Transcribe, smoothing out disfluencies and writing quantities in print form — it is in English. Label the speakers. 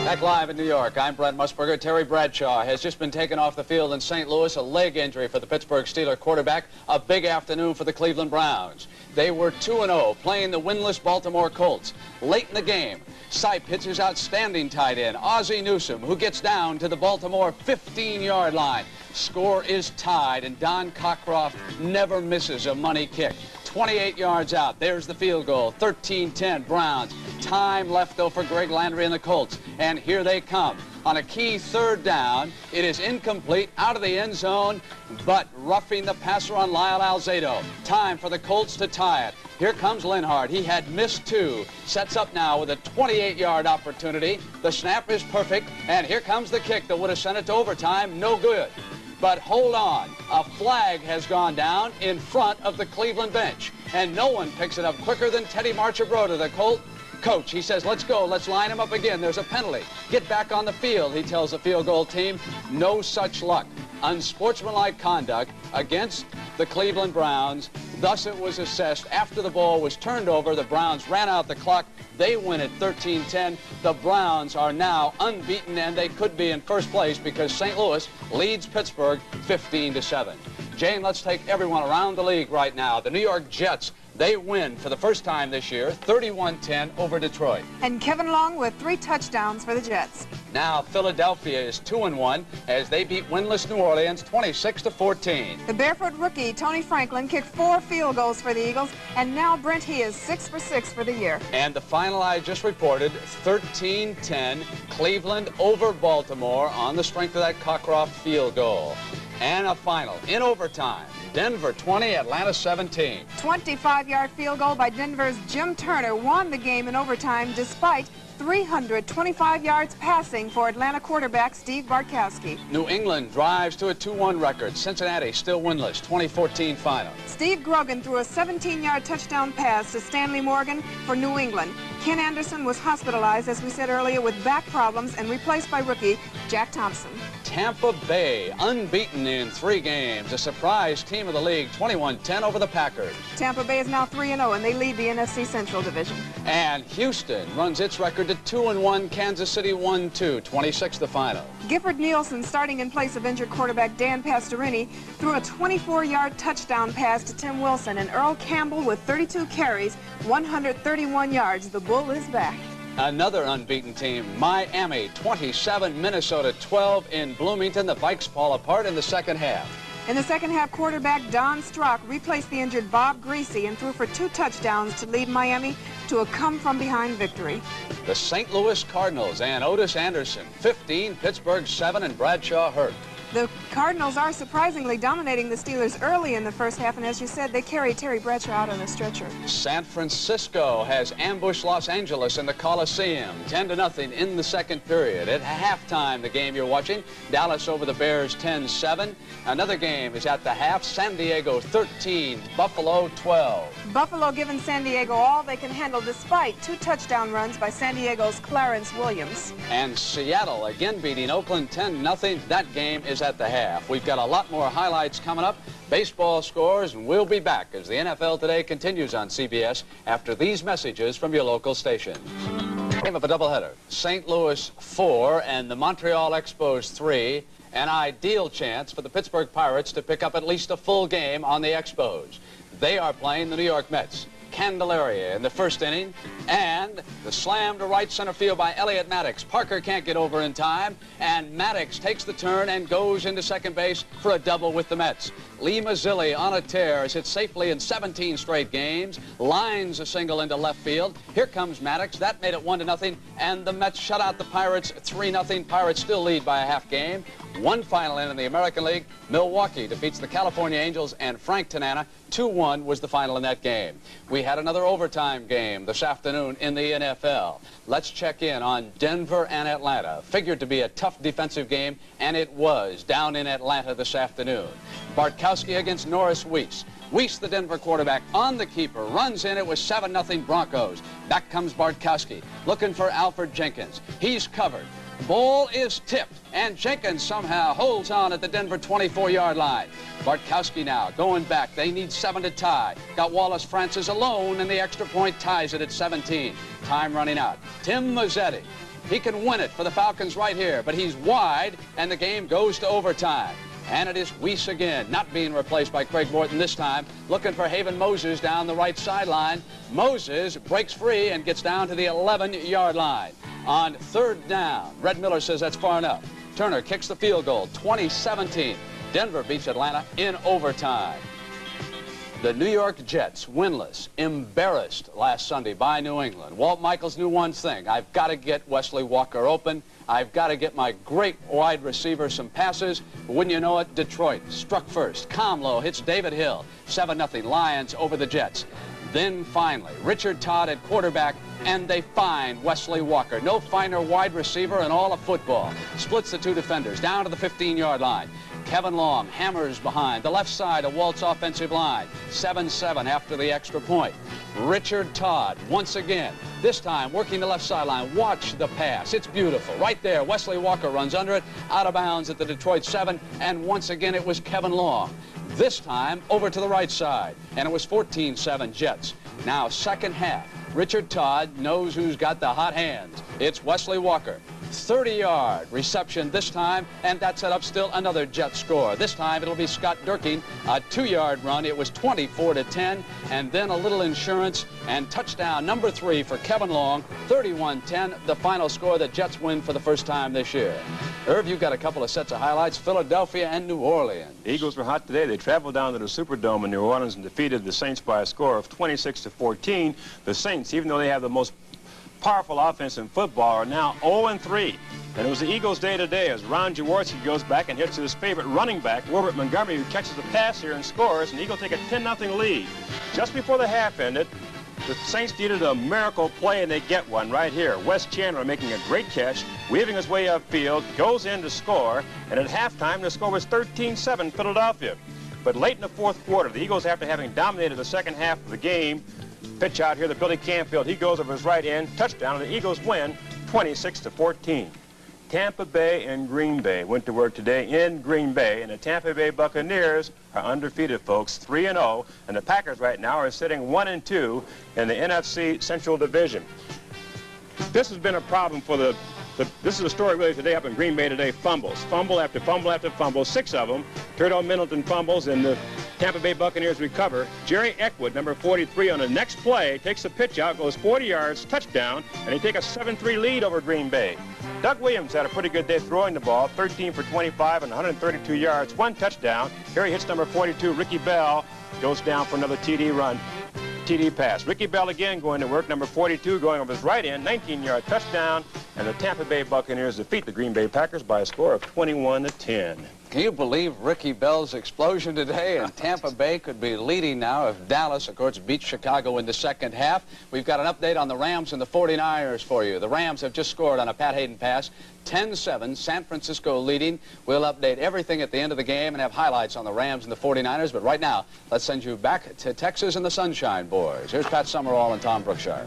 Speaker 1: Back live in New York, I'm Brent Musburger. Terry Bradshaw has just been taken off the field in St. Louis, a leg injury for the Pittsburgh Steelers quarterback. A big afternoon for the Cleveland Browns. They were 2-0, playing the winless Baltimore Colts. Late in the game, Cy pitches outstanding tight end, Ozzie Newsome, who gets down to the Baltimore 15-yard line. Score is tied, and Don Cockcroft never misses a money kick. 28 yards out. There's the field goal. 13-10 Browns. Time left, though, for Greg Landry and the Colts. And here they come. On a key third down, it is incomplete, out of the end zone, but roughing the passer on Lyle Alzado. Time for the Colts to tie it. Here comes Linhart. He had missed two. Sets up now with a 28-yard opportunity. The snap is perfect, and here comes the kick that would have sent it to overtime. No good. But hold on, a flag has gone down in front of the Cleveland bench, and no one picks it up quicker than Teddy Marchibroda, the Colt coach. He says, let's go, let's line him up again. There's a penalty. Get back on the field, he tells the field goal team. No such luck. Unsportsmanlike conduct against the Cleveland Browns. Thus it was assessed. After the ball was turned over, the Browns ran out the clock. They win at 13-10. The Browns are now unbeaten, and they could be in first place because St. Louis leads Pittsburgh 15-7. Jane, let's take everyone around the league right now. The New York Jets, they win for the first time this year, 31-10 over Detroit.
Speaker 2: And Kevin Long with 3 touchdowns for the Jets.
Speaker 1: Now Philadelphia is 2-1 as they beat winless New Orleans 26-14.
Speaker 2: The barefoot rookie Tony Franklin kicked 4 field goals for the Eagles, and now Brent, he is 6 for 6 for the year.
Speaker 1: And the final I just reported, 13-10, Cleveland over Baltimore on the strength of that Cockcroft field goal. And a final in overtime. Denver 20, Atlanta 17.
Speaker 2: 25-yard field goal by Denver's Jim Turner won the game in overtime despite 325 yards passing for Atlanta quarterback Steve Bartkowski.
Speaker 1: New England drives to a 2-1 record. Cincinnati still winless, 2014 final.
Speaker 2: Steve Grogan threw a 17-yard touchdown pass to Stanley Morgan for New England. Ken Anderson was hospitalized, as we said earlier, with back problems and replaced by rookie Jack Thompson.
Speaker 1: Tampa Bay, unbeaten in 3 games. A surprise team of the league, 21-10 over the Packers.
Speaker 2: Tampa Bay is now 3-0, and they lead the NFC Central Division.
Speaker 1: And Houston runs its record to 2-1. Kansas City 1-2, 26 the final.
Speaker 2: Gifford Nielsen, starting in place of injured quarterback Dan Pastorini, threw a 24-yard touchdown pass to Tim Wilson, and Earl Campbell with 32 carries, 131 yards. The Bull is back.
Speaker 1: Another unbeaten team, Miami 27, Minnesota 12 in Bloomington. The Vikes fall apart in the second half.
Speaker 2: In the second half, quarterback Don Strock replaced the injured Bob Greasy and threw for 2 touchdowns to lead Miami to a come-from-behind victory.
Speaker 1: The St. Louis Cardinals and Otis Anderson, 15, Pittsburgh 7, and Bradshaw hurt.
Speaker 2: The Cardinals are surprisingly dominating the Steelers early in the first half, and as you said, they carried Terry Bradshaw out on a stretcher.
Speaker 1: San Francisco has ambushed Los Angeles in the Coliseum, 10-0 in the second period. At halftime, the game you're watching, Dallas over the Bears 10-7. Another game is at the half, San Diego 13, Buffalo 12.
Speaker 2: Buffalo giving San Diego all they can handle despite 2 touchdown runs by San Diego's Clarence Williams.
Speaker 1: And Seattle again beating Oakland 10-0. That game is at the half. We've got a lot more highlights coming up, baseball scores, and we'll be back as the NFL Today continues on CBS after these messages from your local station. Game of a doubleheader. St. Louis 4 and the Montreal Expos 3. An ideal chance for the Pittsburgh Pirates to pick up at least a full game on the Expos. They are playing the New York Mets. Candelaria in the first inning, and the slam to right center field by Elliott Maddox. Parker can't get over in time, and Maddox takes the turn and goes into second base for a double with the Mets. Lee Mazzilli on a tear has hit safely in 17 straight games, lines a single into left field. Here comes Maddox. That made it 1-0, and the Mets shut out the Pirates 3-0. Pirates still lead by a half game. One final in the American League. Milwaukee defeats the California Angels, and Frank Tanana 2-1 was the final in that game. We had another overtime game this afternoon in the NFL. Let's check in on Denver and Atlanta. Figured to be a tough defensive game, and it was down in Atlanta this afternoon. Bartkowski against Norris Weeks. Weeks, the Denver quarterback, on the keeper, runs in. It was 7-0 Broncos. Back comes Bartkowski, looking for Alfred Jenkins. He's covered. Ball is tipped, and Jenkins somehow holds on at the Denver 24-yard line. Bartkowski now going back. They need 7 to tie. Got Wallace Francis alone, and the extra point ties it at 17. Time running out. Tim Mazzetti He can win it for the Falcons right here, but he's wide, and the game goes to overtime. And it is Weiss again, not being replaced by Craig Morton this time, looking for Haven Moses down the right sideline. Moses breaks free and gets down to the 11-yard line. On third down, Red Miller says that's far enough. Turner kicks the field goal, 20-17. Denver beats Atlanta in overtime. The New York Jets, winless, embarrassed last Sunday by New England. Walt Michaels knew one thing. I've got to get Wesley Walker open. I've got to get my great wide receiver some passes. Wouldn't you know it, Detroit struck first. Comlow hits David Hill. 7-0 Lions over the Jets. Then finally, Richard Todd at quarterback, and they find Wesley Walker. No finer wide receiver in all of football. Splits the two defenders down to the 15-yard line. Kevin Long hammers behind the left side of Walt's offensive line. 7-7 after the extra point. Richard Todd once again, this time working the left sideline. Watch the pass. It's beautiful. Right there, Wesley Walker runs under it, out of bounds at the Detroit 7, and once again it was Kevin Long. This time over to the right side, and it was 14-7 Jets. Now second half, Richard Todd knows who's got the hot hands. It's Wesley Walker. 30-yard reception this time, and that set up still another Jet score. This time it'll be Scott Durkin, a 2-yard run. It was 24-10, and then a little insurance, and touchdown number 3 for Kevin Long, 31-10, the final score. The Jets win for the first time this year. Irv, you've got a couple of sets of highlights, Philadelphia and New Orleans.
Speaker 3: The Eagles were hot today. They traveled down to the Superdome in New Orleans and defeated the Saints by a score of 26-14. The Saints, even though they have the most powerful offense in football, are now 0-3. And it was the Eagles' day today as Ron Jaworski goes back and hits his favorite running back, Wilbert Montgomery, who catches the pass here and scores, and the Eagles take a 10-0 lead. Just before the half ended, the Saints needed a miracle play, and they get one right here. Wes Chandler making a great catch, weaving his way upfield, goes in to score, and at halftime the score was 13-7 Philadelphia. But late in the fourth quarter, the Eagles, after having dominated the second half of the game, pitch out here to Billy Canfield. He goes over his right end, touchdown, and the Eagles win 26-14. Tampa Bay and Green Bay went to work today in Green Bay, and the Tampa Bay Buccaneers are undefeated, folks, 3-0, and the Packers right now are sitting 1-2 in the NFC Central Division. This has been a problem for this is a story really today up in Green Bay today. Fumbles. Fumble after fumble after fumble. 6 of them. Turdo Middleton fumbles, and the Tampa Bay Buccaneers recover. Jerry Eckwood, number 43, on the next play, takes the pitch out, goes 40 yards, touchdown, and they take a 7-3 lead over Green Bay. Doug Williams had a pretty good day throwing the ball, 13 for 25 and 132 yards, 1 touchdown. Here he hits number 42, Ricky Bell, goes down for another TD run. TD pass. Ricky Bell again going to work, number 42 going over his right end, 19-yard touchdown, and the Tampa Bay Buccaneers defeat the Green Bay Packers by a score of 21-10.
Speaker 1: Can you believe Ricky Bell's explosion today? And Tampa Bay could be leading now if Dallas, of course, beats Chicago in the second half. We've got an update on the Rams and the 49ers for you. The Rams have just scored on a Pat Hayden pass, 10-7, San Francisco leading. We'll update everything at the end of the game and have highlights on the Rams and the 49ers. But right now, let's send you back to Texas and the Sunshine Boys. Here's Pat Summerall and Tom Brookshire.